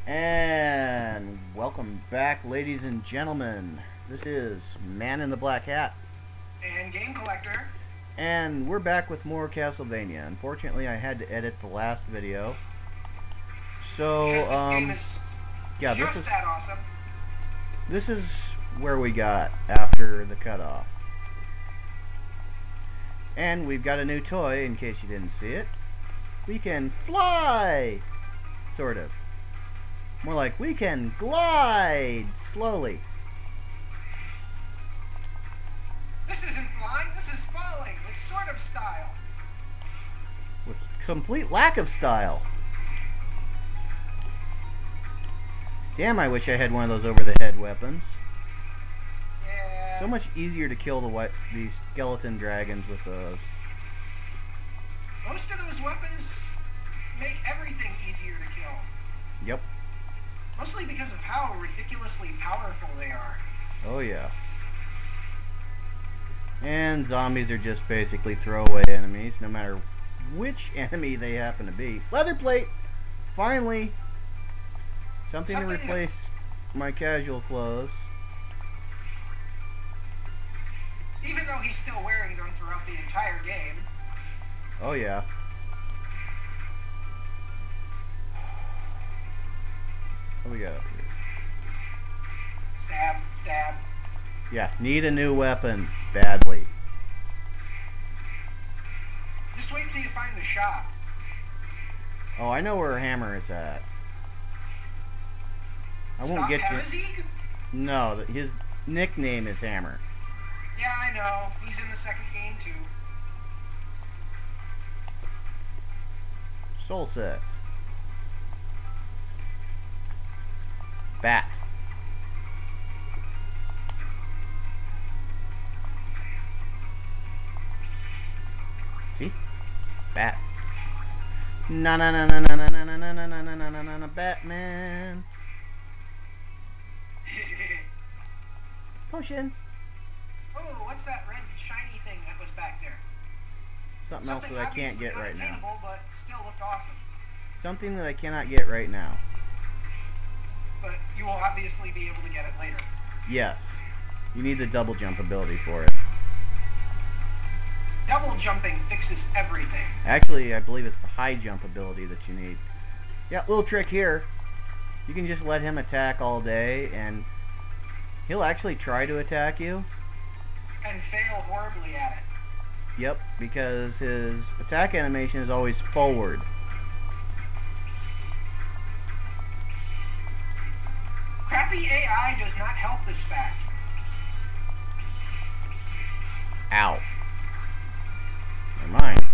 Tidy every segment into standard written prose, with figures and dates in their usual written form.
And welcome back, ladies and gentlemen. This is Man in the Black Hat. And Game Collector. And we're back with more Castlevania. Unfortunately, I had to edit the last video. So, Because this game is yeah, just that awesome. This is where we got after the cutoff. And we've got a new toy, in case you didn't see it. We can fly! Sort of. More like, we can glide slowly. This isn't flying, this is falling, with sort of style. With complete lack of style. Damn, I wish I had one of those over-the-head weapons. Yeah. So much easier to kill the skeleton dragons with those. Most of those weapons make everything easier to kill. Yep. Mostly because of how ridiculously powerful they are. Oh yeah. And zombies are just basically throwaway enemies, no matter which enemy they happen to be. Leather plate! Finally! Something to replace my casual clothes. Even though he's still wearing them throughout the entire game. Oh yeah. What do we got up here? Stab, stab. Yeah, need a new weapon badly. Just wait till you find the shop. Oh, I know where her hammer is at. I won't get to. No, his nickname is Hammer. Yeah, I know. He's in the second game too. Soul set. Bat. See? Bat. Na na na na na na na na na na na na na na Batman. Potion. Oh, what's that red shiny thing that was back there? Something else that I can't get right now. But still looked awesome. Something that I cannot get right now. But you will obviously be able to get it later. Yes. You need the double jump ability for it. Double jumping fixes everything. Actually, I believe it's the high jump ability that you need. Yeah, little trick here. You can just let him attack all day, and he'll actually try to attack you. And fail horribly at it. Yep, because his attack animation is always forward. Crappy AI does not help this fact. Ow. Never mind.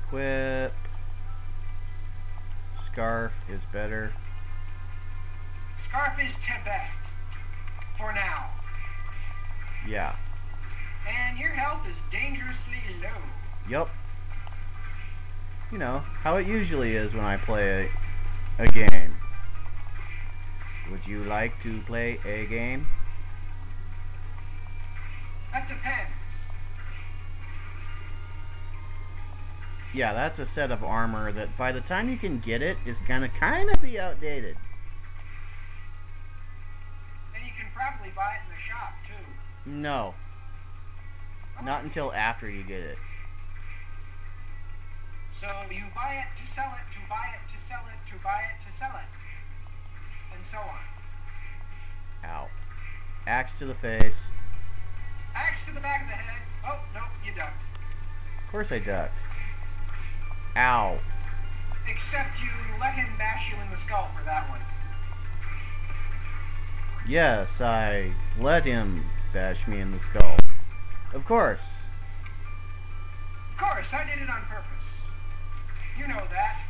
Equip. Scarf is better. Scarf is best. For now. Yeah. And your health is dangerously low. Yup. You know, how it usually is when I play a game. Would you like to play a game? That depends. Yeah, that's a set of armor that by the time you can get it is gonna kinda be outdated. And you can probably buy it in the shop too. No. Oh. Not until after you get it. So you buy it to sell it, to buy it to sell it, to buy it to sell it. And so on. Ow. Axe to the face. Axe to the back of the head. Oh, nope, you ducked. Of course I ducked. Ow. Except you let him bash you in the skull for that one. Yes, I let him bash me in the skull. Of course. Of course, I did it on purpose. You know that.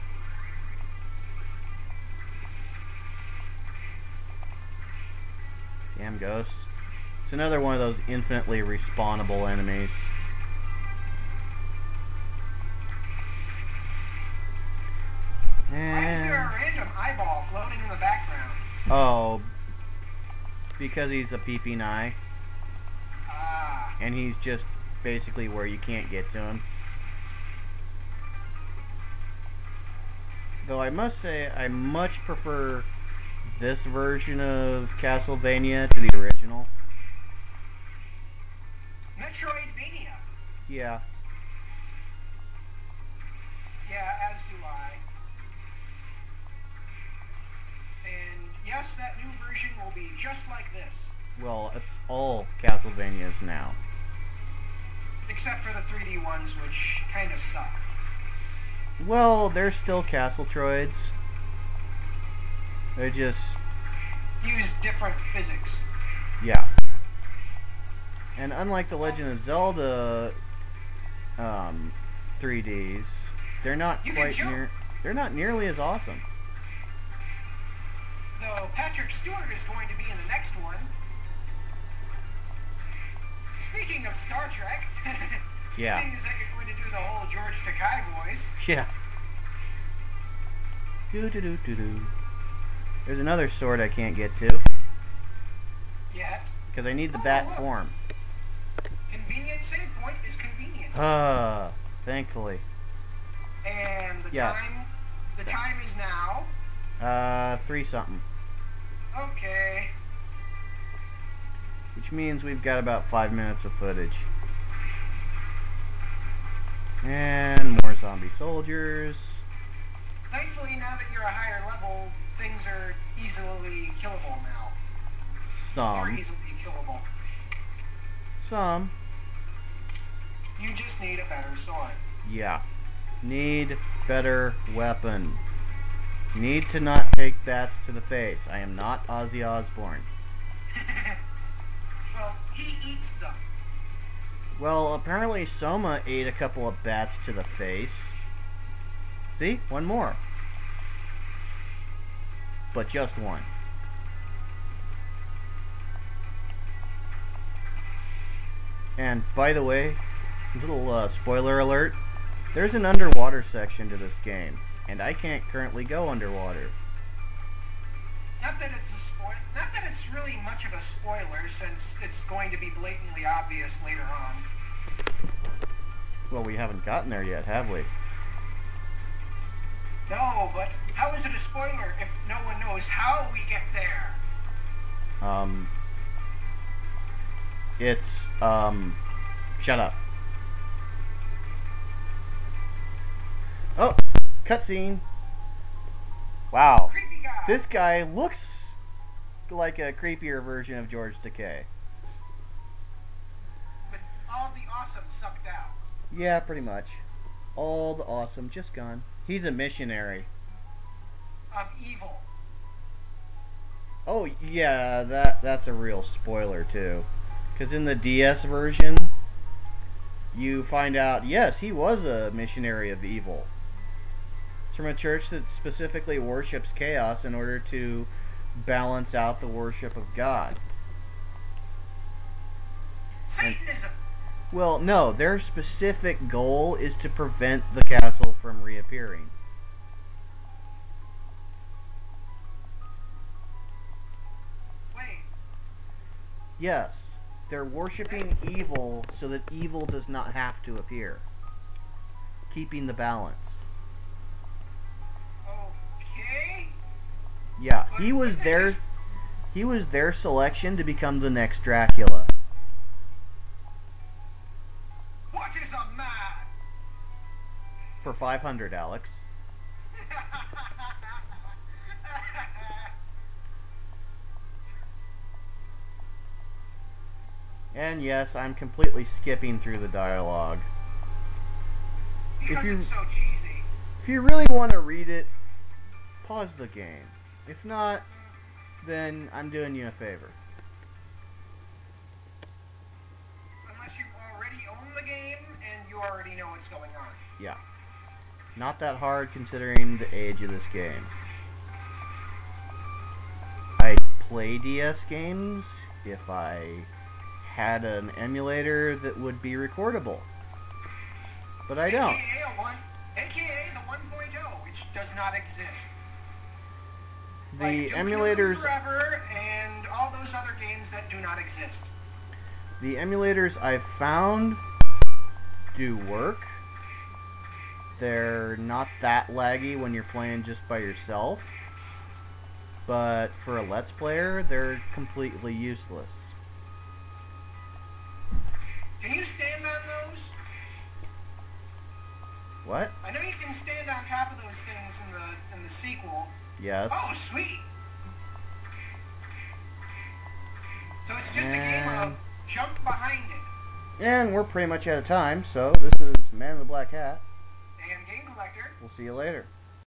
Damn ghosts. It's another one of those infinitely respawnable enemies. Why is there a random eyeball floating in the background? Oh, because he's a PP9. Ah. And he's just basically where you can't get to him. Though I must say, I much prefer this version of Castlevania to the original. Metroidvania. Yeah. Yeah, as do I. And yes, that new version will be just like this. Well, it's all Castlevanias now. Except for the 3D ones, which kind of suck. Well, they're still Castletroids. They just... use different physics. Yeah. And unlike the Legend of Zelda 3Ds, they're not they're not nearly as awesome. Though Patrick Stewart is going to be in the next one. Speaking of Star Trek, yeah. seeing as that you're going to do the whole George Takei voice. Yeah. There's another sword I can't get to. Yet. Because I need the bat form. Convenient save point is convenient. Thankfully. And the time is now. 3-something. Okay. Which means we've got about 5 minutes of footage. And more zombie soldiers. Thankfully, now that you're a higher level, things are easily killable now. More easily killable. Some. You just need a better sword. Yeah. Need better weapon. Need to not take bats to the face. I am not Ozzy Osbourne. Well, he eats them. Well, apparently Soma ate a couple of bats to the face. See? One more. But just one. And, by the way, little spoiler alert, there's an underwater section to this game, and I can't currently go underwater. Not that it's really much of a spoiler, since it's going to be blatantly obvious later on. Well, we haven't gotten there yet, have we? No, but how is it a spoiler if no one knows how we get there? It's, shut up. Oh, cutscene. Wow. Creepy guy. This guy looks like a creepier version of George Takei. With all the awesome sucked out. Yeah, pretty much. All the awesome just gone. He's a missionary. Of evil. Oh, yeah, that's a real spoiler, too. Because in the DS version, you find out, yes, he was a missionary of evil. It's from a church that specifically worships chaos in order to balance out the worship of God. Satanism! Well, no, their specific goal is to prevent the castle from reappearing. Wait. Yes, they're worshipping evil so that evil does not have to appear. Keeping the balance. Okay. Yeah, he was their selection to become the next Dracula. What is a man? For 500, Alex. And yes, I'm completely skipping through the dialogue. Because it's so cheesy. If you really want to read it, pause the game. If not, then I'm doing you a favor. Unless you already own the game and you already know what's going on. Yeah. Not that hard considering the age of this game. I'd play DS games if I had an emulator that would be recordable. But I don't. AKA the 1.0, which does not exist. The like emulators Forever and all those other games that do not exist. The emulators I've found do work. They're not that laggy when you're playing just by yourself. But for a Let's Player, they're completely useless. Can you stand on those? What? I know you can stand on top of those things in the sequel. Yes. Oh, sweet! So it's just a game of jump behind it. And we're pretty much out of time, so this is Man in the Black Hat. And Game Collector. We'll see you later.